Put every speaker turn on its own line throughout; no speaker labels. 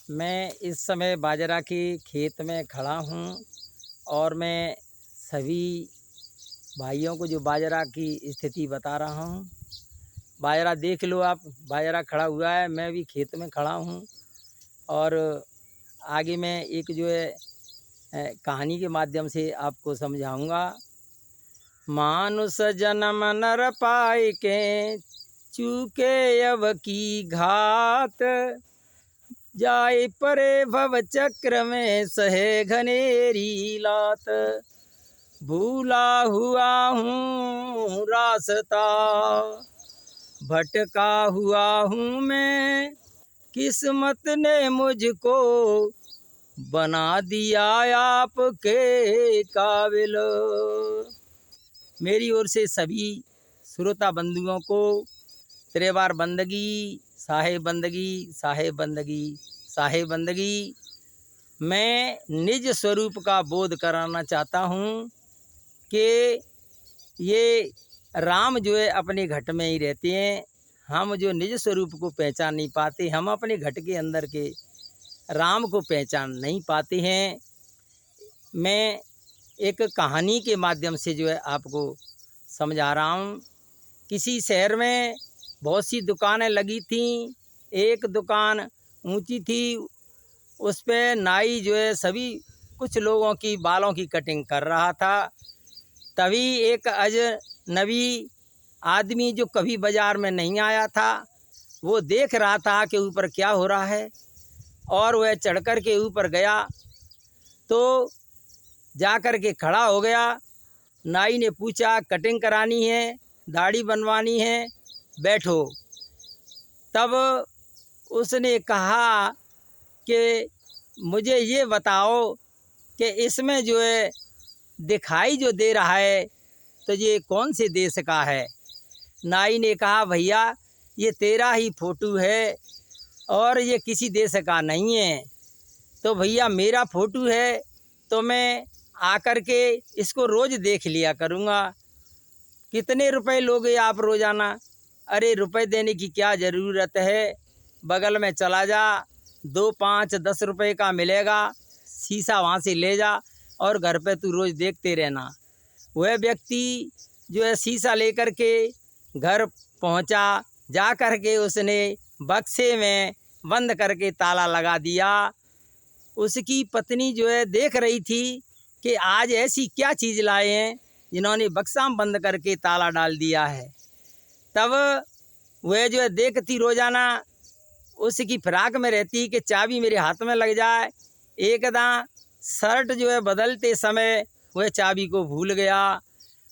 मैं इस समय बाजरा के खेत में खड़ा हूँ और मैं सभी भाइयों को जो बाजरा की स्थिति बता रहा हूँ। बाजरा देख लो आप, बाजरा खड़ा हुआ है, मैं भी खेत में खड़ा हूँ। और आगे मैं एक जो है कहानी के माध्यम से आपको समझाऊँगा। मानुष जन्म नर पाए के, चूके अब की घात, जाए परे भव चक्र में सहे घनेरी लात। भूला हुआ हूँ रास्ता, भटका हुआ हूँ मैं, किस्मत ने मुझको बना दिया आपके काबिल। मेरी ओर से सभी श्रोता बंधुओं को त्रिवार बंदगी, साहेब बंदगी, साहेब बंदगी, साहेब बंदगी। मैं निज स्वरूप का बोध कराना चाहता हूँ कि ये राम जो है अपने घट में ही रहते हैं। हम जो निज स्वरूप को पहचान नहीं पाते, हम अपने घट के अंदर के राम को पहचान नहीं पाते हैं। मैं एक कहानी के माध्यम से जो है आपको समझा रहा हूँ। किसी शहर में बहुत सी दुकानें लगी थीं। एक दुकान ऊंची थी, उस पे नाई जो है सभी कुछ लोगों की बालों की कटिंग कर रहा था। तभी एक अजनबी आदमी जो कभी बाज़ार में नहीं आया था, वो देख रहा था कि ऊपर क्या हो रहा है, और वह चढ़कर के ऊपर गया तो जाकर के खड़ा हो गया। नाई ने पूछा, कटिंग करानी है, दाढ़ी बनवानी है, बैठो। तब उसने कहा कि मुझे ये बताओ कि इसमें जो है दिखाई जो दे रहा है तो ये कौन से देश का है। नाई ने कहा, भैया ये तेरा ही फोटो है और ये किसी देश का नहीं है। तो भैया मेरा फोटो है तो मैं आकर के इसको रोज़ देख लिया करूँगा। कितने रुपए लोगे आप रोज़ाना? अरे रुपए देने की क्या ज़रूरत है, बगल में चला जा, 2, 5, 10 रुपए का मिलेगा, शीशा वहाँ से ले जा और घर पे तू रोज़ देखते रहना। वह व्यक्ति जो है शीशा लेकर के घर पहुँचा, जा कर के उसने बक्से में बंद करके ताला लगा दिया। उसकी पत्नी जो है देख रही थी कि आज ऐसी क्या चीज़ लाए हैं जिन्होंने बक्सा में बंद करके ताला डाल दिया है। तब वह जो है देखती रोज़ाना, उसकी फिराक में रहती कि चाबी मेरे हाथ में लग जाए। एकदा शर्ट जो है बदलते समय वह चाबी को भूल गया।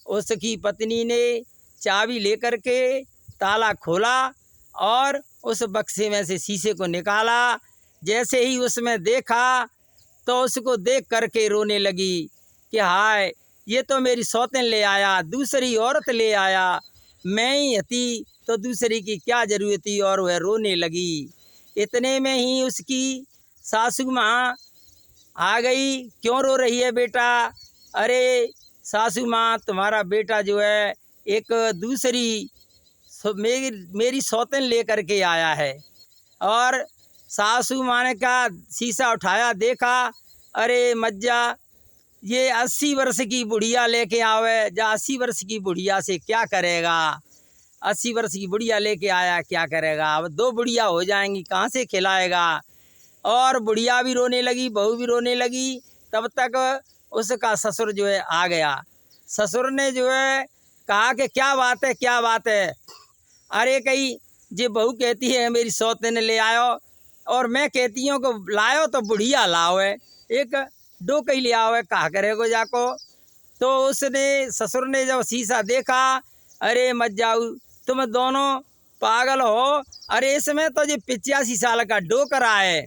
उसकी पत्नी ने चाबी लेकर के ताला खोला और उस बक्से में से शीशे को निकाला। जैसे ही उसमें देखा तो उसको देख करके रोने लगी कि हाय, ये तो मेरी सौतेन ले आया, दूसरी औरत ले आया, मैं ही हती तो दूसरी की क्या ज़रूरत थी। और वह रोने लगी। इतने में ही उसकी सासू माँ आ गई। क्यों रो रही है बेटा? अरे सासू माँ, तुम्हारा बेटा जो है एक दूसरी मेरी सौतेन लेकर के आया है। और सासू माँ ने कहा, शीशा उठाया, देखा, अरे मज्जा, ये 80 वर्ष की बुढ़िया लेके आवे, जा 80 वर्ष की बुढ़िया से क्या करेगा? 80 वर्ष की बुढ़िया लेके आया, क्या करेगा? अब 2 बुढ़िया हो जाएंगी, कहाँ से खिलाएगा? और बुढ़िया भी रोने लगी, बहू भी रोने लगी। तब तक उसका ससुर जो है आ गया। ससुर ने जो है कहा कि क्या बात है, क्या बात है? अरे कहीं जे बहू कहती है मेरी सौतेन ले आयो, और मैं कहती हूँ कि लाओ तो बुढ़िया लाओ है, एक डोकई ले आओ है, कहा करेगो जाको। तो उसने ससुर ने जब शीशा देखा, अरे मत जाऊ, तुम दोनों पागल हो। अरे इसमें तो ये 85 साल का डोकरा है,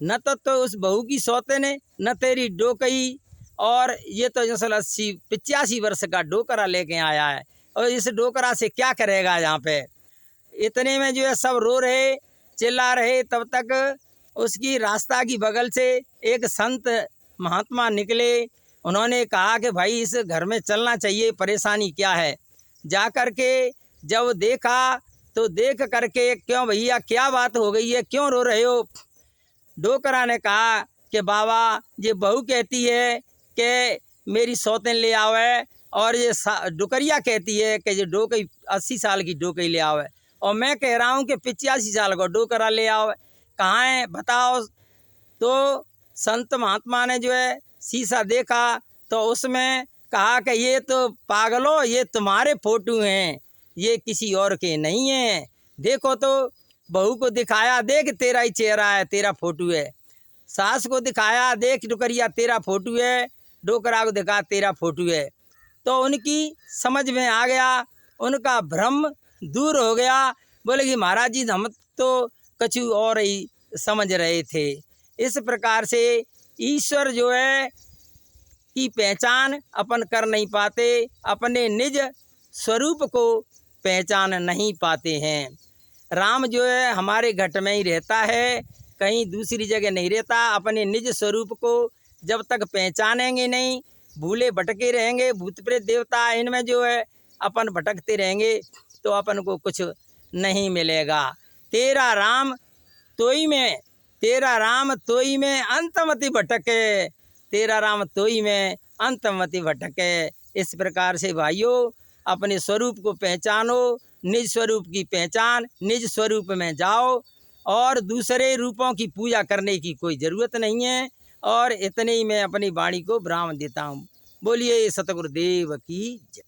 न तो उस बहू की सौतेन है, न तेरी डोकई, और ये तो जो 85 वर्ष का डोकरा लेके आया है, और इस डोकरा से क्या करेगा यहाँ पे? इतने में जो है सब रो रहे, चिल्ला रहे। तब तक उसकी रास्ता की बगल से एक संत महात्मा निकले। उन्होंने कहा कि भाई इस घर में चलना चाहिए, परेशानी क्या है? जा कर के जब देखा तो देख करके, क्यों भैया क्या बात हो गई है, क्यों रो रहे हो? डोकरा ने कहा कि बाबा ये बहू कहती है कि मेरी सौतेन ले आवे, और ये डुकरिया कहती है कि ये डोकई 80 साल की डोकई ले आवे, और मैं कह रहा हूँ कि 85 साल का डोकरा ले आवे, कहाँ है बताओ। तो संत महात्मा ने जो है शीशा देखा तो उसमें कहा कि ये तो पागलो, ये तुम्हारे फोटो हैं, ये किसी और के नहीं हैं। देखो तो बहू को दिखाया, देख तेरा ही चेहरा है, तेरा फोटो है। सास को दिखाया, देख डुकरिया तेरा फोटो है। डोकरा को दिखा तेरा फोटो है। तो उनकी समझ में आ गया, उनका भ्रम दूर हो गया। बोले कि महाराज जी हम तो कछु और ही समझ रहे थे। इस प्रकार से ईश्वर जो है की पहचान अपन कर नहीं पाते, अपने निज स्वरूप को पहचान नहीं पाते हैं। राम जो है हमारे घट में ही रहता है, कहीं दूसरी जगह नहीं रहता। अपने निज स्वरूप को जब तक पहचानेंगे नहीं, भूले भटके रहेंगे, भूत प्रेत देवता इनमें जो है अपन भटकते रहेंगे तो अपन को कुछ नहीं मिलेगा। तेरा राम तोई में, तेरा राम तोई में अंतमति भटके, तेरा राम तोई में अंतमति भटके। इस प्रकार से भाइयों अपने स्वरूप को पहचानो, निज स्वरूप की पहचान, निज स्वरूप में जाओ, और दूसरे रूपों की पूजा करने की कोई ज़रूरत नहीं है। और इतने ही मैं अपनी वाणी को विराम देता हूँ। बोलिए सतगुरुदेव की जय।